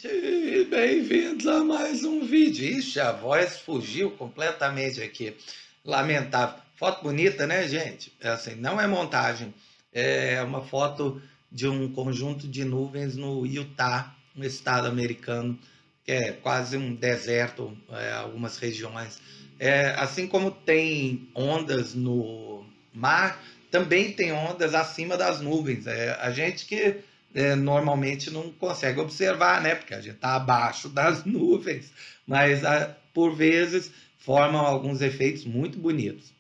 E bem-vindos a mais um vídeo. Ixi, a voz fugiu completamente aqui. Lamentável. Foto bonita, né, gente? É assim, não é montagem. É uma foto de um conjunto de nuvens no Utah, um estado americano, que é quase um deserto, algumas regiões. Assim como tem ondas no mar, também tem ondas acima das nuvens. A gente que normalmente não consegue observar, né? Porque a gente está abaixo das nuvens, mas por vezes formam alguns efeitos muito bonitos.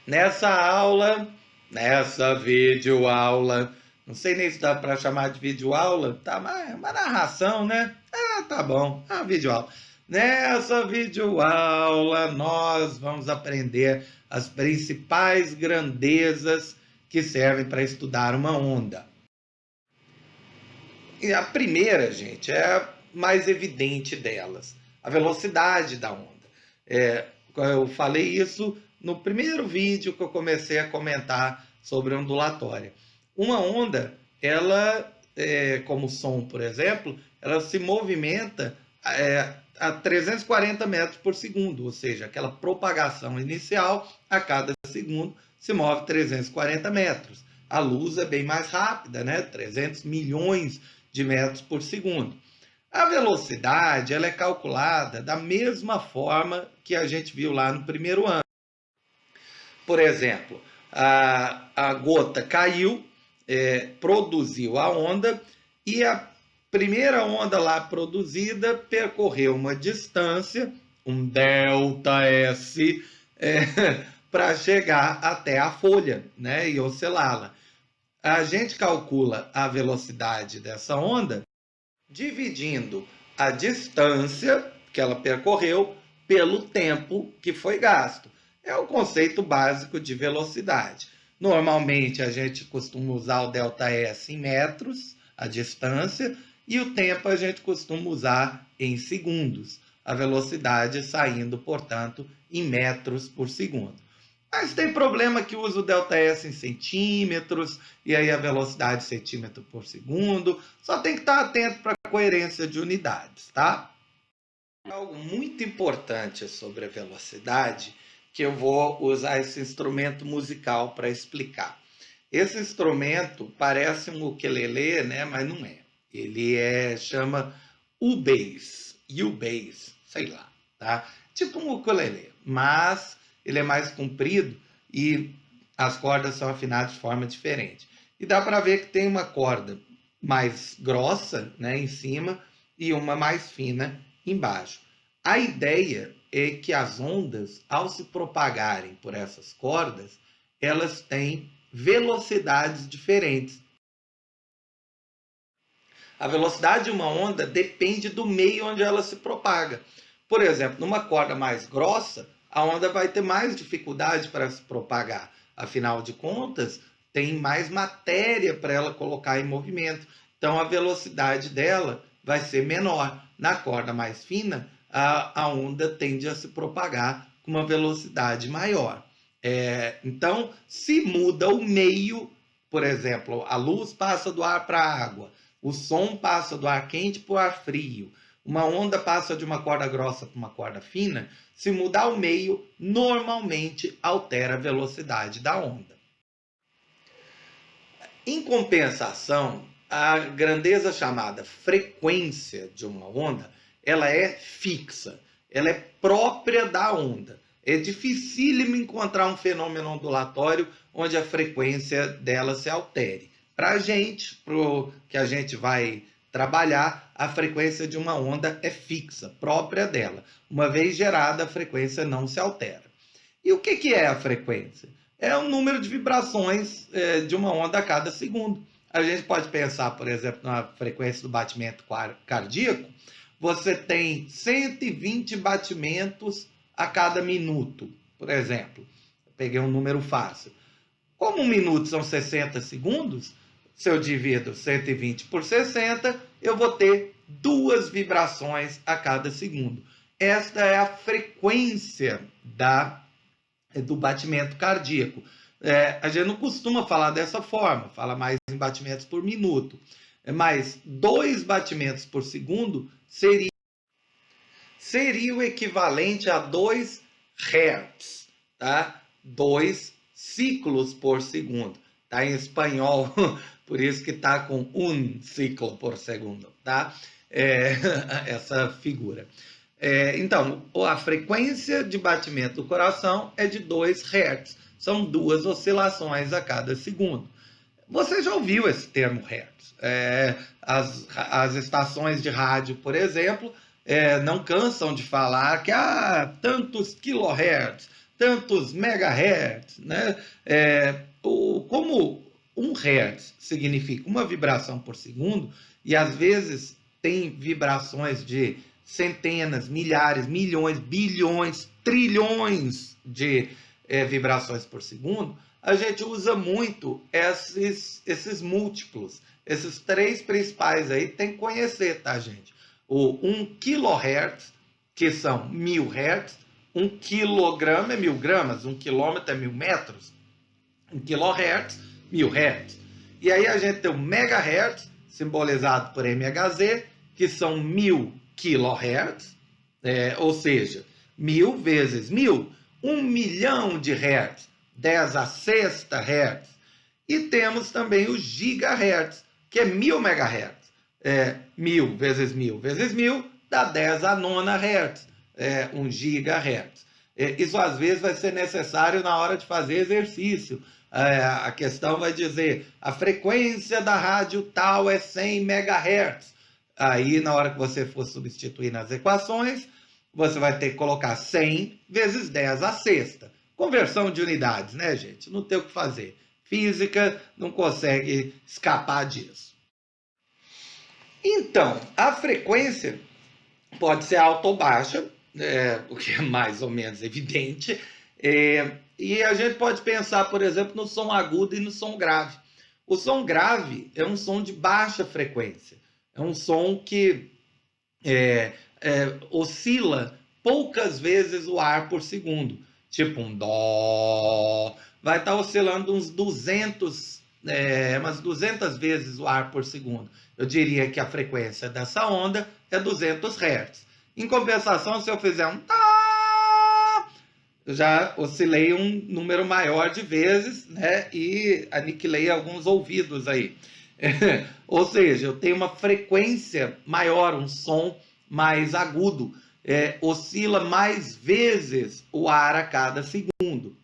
Nessa aula, nessa videoaula, não sei nem se dá para chamar de videoaula, tá? Mas é uma narração, né? Tá bom, é uma videoaula. Nessa videoaula, nós vamos aprender as principais grandezas que servem para estudar uma onda. E a primeira, gente, é a mais evidente delas, a velocidade da onda. Eu falei isso no primeiro vídeo que eu comecei a comentar sobre ondulatória. Uma onda, ela, como o som, por exemplo, ela se movimenta a 340 metros por segundo, ou seja, aquela propagação inicial, a cada segundo se move 340 metros. A luz é bem mais rápida, né? 300 milhões de metros por segundo. A velocidade ela é calculada da mesma forma que a gente viu lá no primeiro ano. Por exemplo, a gota caiu, produziu a onda e a primeira onda lá produzida percorreu uma distância, um ΔS, para chegar até a folha, né, e oscilá-la. A gente calcula a velocidade dessa onda dividindo a distância que ela percorreu pelo tempo que foi gasto. É o conceito básico de velocidade. Normalmente a gente costuma usar o ΔS em metros, a distância, e o tempo a gente costuma usar em segundos. A velocidade saindo, portanto, em metros por segundo. Mas tem problema que usa o ΔS em centímetros, e aí a velocidade centímetro por segundo. Só tem que estar atento para a coerência de unidades, tá? Algo muito importante sobre a velocidade, que eu vou usar esse instrumento musical para explicar. Esse instrumento parece um ukulele, né? Mas não é. Ele chama U-Bass, sei lá, tá? Tipo um ukulele, mas ele é mais comprido e as cordas são afinadas de forma diferente. E dá para ver que tem uma corda mais grossa, né, em cima e uma mais fina embaixo. A ideia é que as ondas, ao se propagarem por essas cordas, elas têm velocidades diferentes. A velocidade de uma onda depende do meio onde ela se propaga. Por exemplo, numa corda mais grossa, a onda vai ter mais dificuldade para se propagar. Afinal de contas, tem mais matéria para ela colocar em movimento. Então, a velocidade dela vai ser menor. Na corda mais fina, a onda tende a se propagar com uma velocidade maior. Então, se muda o meio, por exemplo, a luz passa do ar para a água, o som passa do ar quente para o ar frio, uma onda passa de uma corda grossa para uma corda fina, se mudar o meio, normalmente altera a velocidade da onda. Em compensação, a grandeza chamada frequência de uma onda, ela é fixa, ela é própria da onda. É dificílimo encontrar um fenômeno ondulatório onde a frequência dela se altere. Para a gente, para o que a gente vai trabalhar, a frequência de uma onda é fixa, própria dela. Uma vez gerada, a frequência não se altera. E o que é a frequência? É o número de vibrações de uma onda a cada segundo. A gente pode pensar, por exemplo, na frequência do batimento cardíaco. Você tem 120 batimentos a cada minuto, por exemplo. Peguei um número fácil. Como um minuto são 60 segundos, se eu divido 120 por 60, eu vou ter 2 vibrações a cada segundo. Esta é a frequência do batimento cardíaco. A gente não costuma falar dessa forma, fala mais em batimentos por minuto. mas 2 batimentos por segundo seria o equivalente a 2 Hz, tá? 2 ciclos por segundo. Tá em espanhol, por isso que tá com um ciclo por segundo, tá? Essa figura. Então, a frequência de batimento do coração é de 2 Hz. São 2 oscilações a cada segundo. Você já ouviu esse termo Hertz? As estações de rádio, por exemplo, não cansam de falar que há tantos kilohertz, tantos megahertz, né? Como 1 hertz significa uma vibração por segundo, e às vezes tem vibrações de centenas, milhares, milhões, bilhões, trilhões de vibrações por segundo, a gente usa muito esses múltiplos. Esses 3 principais aí tem que conhecer, tá, gente? O 1 kHz, que são 1000 Hz, 1 quilograma é 1000 gramas, 1 quilômetro é 1000 metros, 1 kHz, 1000 Hz. E aí a gente tem o megahertz, simbolizado por MHz, que são 1000 kHz, ou seja, 1000 vezes 1000, 1 milhão de Hertz, 10 a sexta Hz. E temos também o gigahertz, que é 1000 MHz. 1000 vezes 1000 vezes 1000 dá 10 a nona Hz, 1 gigahertz. Isso às vezes vai ser necessário na hora de fazer exercício. A questão vai dizer, a frequência da rádio tal é 100 MHz. Aí, na hora que você for substituir nas equações, você vai ter que colocar 100 vezes 10 a sexta. Conversão de unidades, né, gente? Não tem o que fazer. Física não consegue escapar disso. Então, a frequência pode ser alta ou baixa, o que é mais ou menos evidente. E a gente pode pensar, por exemplo, no som agudo e no som grave. O som grave é um som de baixa frequência. É um som que oscila poucas vezes o ar por segundo. Tipo um dó. Vai estar oscilando uns 200, umas 200 vezes o ar por segundo. Eu diria que a frequência dessa onda é 200 Hz. Em compensação, se eu fizer um tá, eu já oscilei um número maior de vezes, né? E aniquilei alguns ouvidos aí. Ou seja, eu tenho uma frequência maior, um som mais agudo. Oscila mais vezes o ar a cada segundo.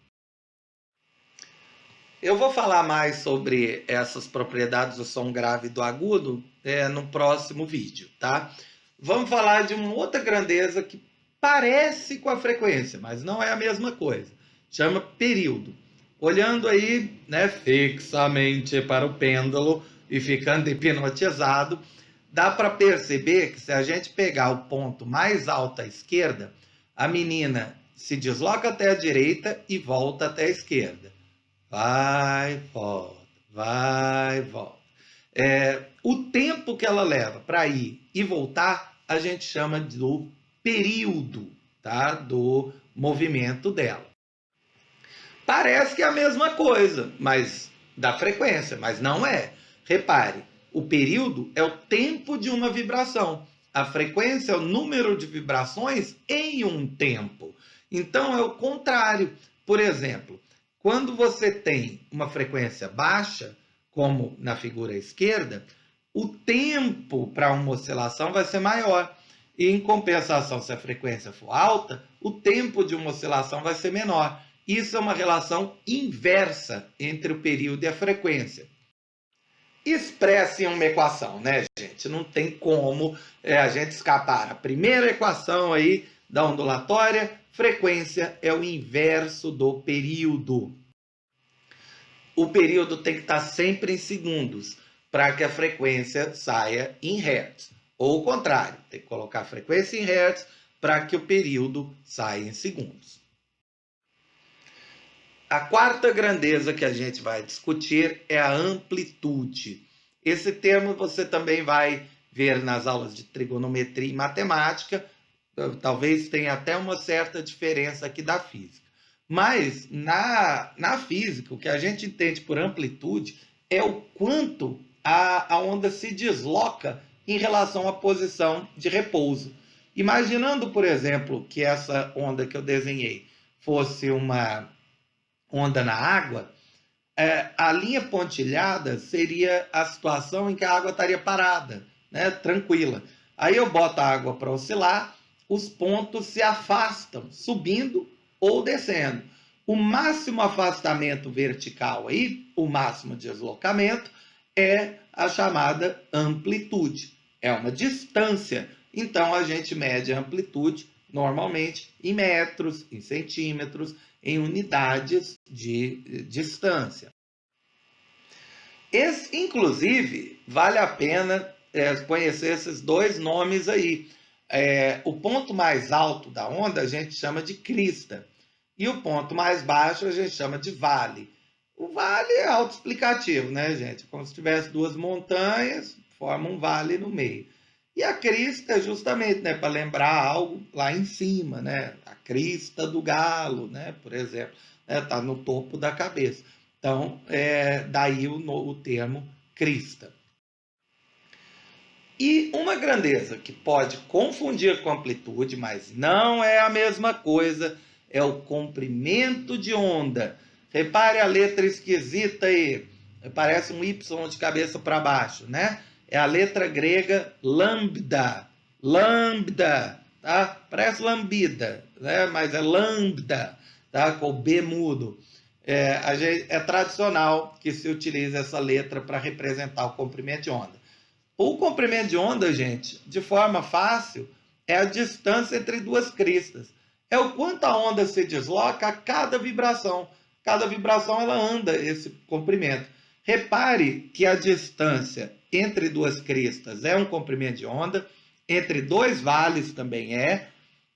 Eu vou falar mais sobre essas propriedades do som grave e do agudo no próximo vídeo, tá? Vamos falar de uma outra grandeza que parece com a frequência, mas não é a mesma coisa. Chama período. Olhando aí, né, fixamente para o pêndulo e ficando hipnotizado, dá para perceber que se a gente pegar o ponto mais alto à esquerda, a menina se desloca até a direita e volta até a esquerda. Vai, volta, vai, volta. O tempo que ela leva para ir e voltar, a gente chama do período, tá? Do movimento dela. Parece que é a mesma coisa, mas da frequência, mas não é. Repare, o período é o tempo de uma vibração. A frequência é o número de vibrações em um tempo. Então é o contrário. Por exemplo, quando você tem uma frequência baixa, como na figura esquerda, o tempo para uma oscilação vai ser maior. E em compensação, se a frequência for alta, o tempo de uma oscilação vai ser menor. Isso é uma relação inversa entre o período e a frequência. Expresse em uma equação, né, gente? Não tem como a gente escapar. A primeira equação aí da ondulatória, frequência é o inverso do período. O período tem que estar sempre em segundos para que a frequência saia em hertz. Ou o contrário, tem que colocar a frequência em hertz para que o período saia em segundos. A quarta grandeza que a gente vai discutir é a amplitude. Esse termo você também vai ver nas aulas de trigonometria e matemática, talvez tenha até uma certa diferença aqui da física. Mas na física, o que a gente entende por amplitude é o quanto a onda se desloca em relação à posição de repouso. Imaginando, por exemplo, que essa onda que eu desenhei fosse uma onda na água, a linha pontilhada seria a situação em que a água estaria parada, né, tranquila. Aí eu boto a água para oscilar, os pontos se afastam, subindo ou descendo. O máximo afastamento vertical aí, o máximo deslocamento, é a chamada amplitude. É uma distância. Então a gente mede a amplitude normalmente em metros, em centímetros, em unidades de distância. Inclusive, vale a pena conhecer esses dois nomes aí. O ponto mais alto da onda a gente chama de crista e o ponto mais baixo a gente chama de vale. O vale é autoexplicativo, né, gente? Como se tivesse duas montanhas, forma um vale no meio. E a crista é justamente, né, para lembrar algo lá em cima, né? A crista do galo, né, por exemplo, está no topo da cabeça. Então, daí o termo crista. E uma grandeza que pode confundir com amplitude, mas não é a mesma coisa, é o comprimento de onda. Repare a letra esquisita aí, parece um Y de cabeça para baixo, né? É a letra grega lambda, lambda, tá? Parece lambida, né? Mas é lambda, tá? Com o B mudo. É tradicional que se utilize essa letra para representar o comprimento de onda. O comprimento de onda, gente, de forma fácil, é a distância entre duas cristas. É o quanto a onda se desloca a cada vibração. Cada vibração ela anda esse comprimento. Repare que a distância entre duas cristas é um comprimento de onda, entre dois vales também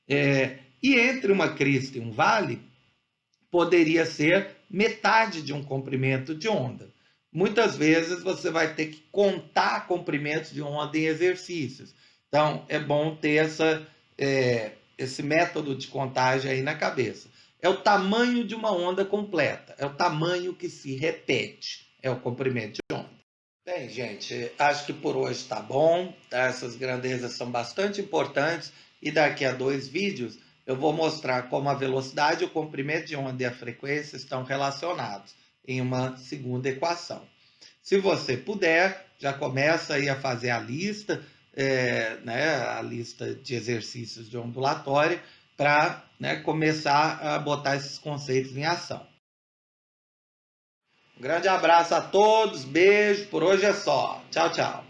e entre uma crista e um vale poderia ser metade de um comprimento de onda. Muitas vezes você vai ter que contar comprimentos de onda em exercícios. Então, é bom ter esse método de contagem aí na cabeça. É o tamanho de uma onda completa, é o tamanho que se repete, é o comprimento de onda. Bem, gente, acho que por hoje está bom. Essas grandezas são bastante importantes e daqui a 2 vídeos eu vou mostrar como a velocidade, o comprimento de onda e a frequência estão relacionados em uma segunda equação. Se você puder, já começa aí a fazer a lista, a lista de exercícios de ondulatória para começar a botar esses conceitos em ação. Um grande abraço a todos, beijo, por hoje é só. Tchau, tchau.